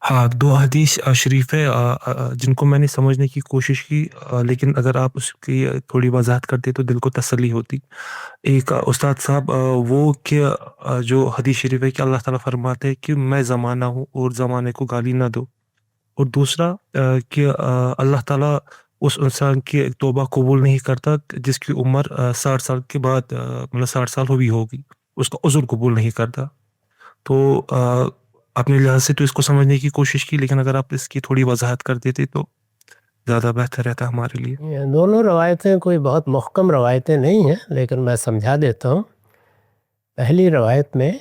हाँ, 2 हदीस शरीफ है जिनको मैंने समझने की कोशिश की, लेकिन अगर आप उसकी थोड़ी वज़ाहत करते तो दिल को तसल्ली होती। एक उस्ताद साहब वो कि जो हदीस शरीफ है कि अल्लाह ताला फरमाते हैं कि मैं ज़माना हूँ और ज़माने को गाली ना दो। और दूसरा कि अल्लाह ताला उस इंसान की तौबा कबूल नहीं करता जिसकी उम्र 60 साल के बाद मतलब 60 साल हुई होगी, उसका उज़्र कबूल नहीं करता। तो अपने लिहाज़ से तो इसको समझने की कोशिश की, लेकिन अगर आप इसकी थोड़ी वज़ाहत कर देते तो ज़्यादा बेहतर रहता हमारे लिए। ये दोनों रवायतें कोई बहुत मुहकम रवायतें नहीं हैं, लेकिन मैं समझा देता हूँ। पहली रवायत में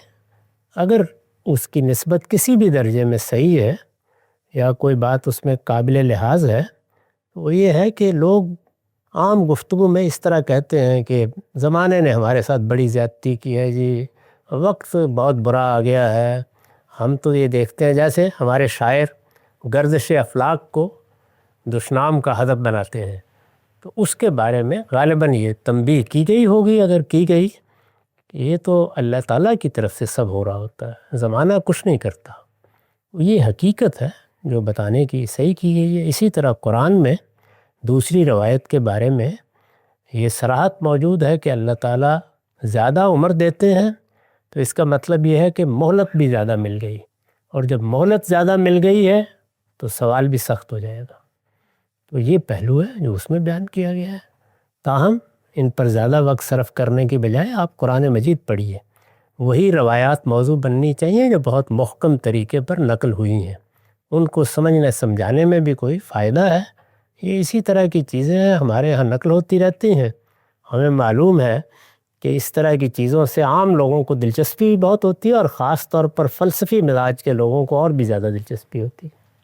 अगर उसकी निस्बत किसी भी दर्जे में सही है या कोई बात उसमें काबिल लिहाज है, तो वो ये है कि लोग आम गुफ्तगू में इस तरह कहते हैं कि ज़माने ने हमारे साथ बड़ी ज़्यादती की है जी, वक्त बहुत बुरा आ गया है। हम तो ये देखते हैं जैसे हमारे शायर गर्दिश अफलाक को दुश्नाम का हदफ बनाते हैं, तो उसके बारे में ग़ालिबन ये तंबीह की गई होगी, अगर की गई कि ये तो अल्लाह ताला की तरफ से सब हो रहा होता है, ज़माना कुछ नहीं करता। ये हकीकत है जो बताने की सही की गई है। इसी तरह कुरान में दूसरी रवायत के बारे में ये सराहत मौजूद है कि अल्लाह ताला ज़्यादा उम्र देते हैं, तो इसका मतलब ये है कि मोहलत भी ज़्यादा मिल गई, और जब मोहलत ज़्यादा मिल गई है तो सवाल भी सख्त हो जाएगा। तो ये पहलू है जो उसमें बयान किया गया है। ताहम इन पर ज़्यादा वक्त सर्फ करने की बजाय आप कुरान मजीद पढ़िए, वही रवायात मौजू बननी चाहिए जो बहुत मुहकम तरीके पर नकल हुई हैं। उनको समझने समझाने में भी कोई फ़ायदा है। ये इसी तरह की चीज़ें हैं, हमारे यहाँ नकल होती रहती हैं। हमें मालूम है कि इस तरह की चीज़ों से आम लोगों को दिलचस्पी बहुत होती है, और ख़ास तौर पर फ़लसफ़ी मिजाज के लोगों को और भी ज़्यादा दिलचस्पी होती है।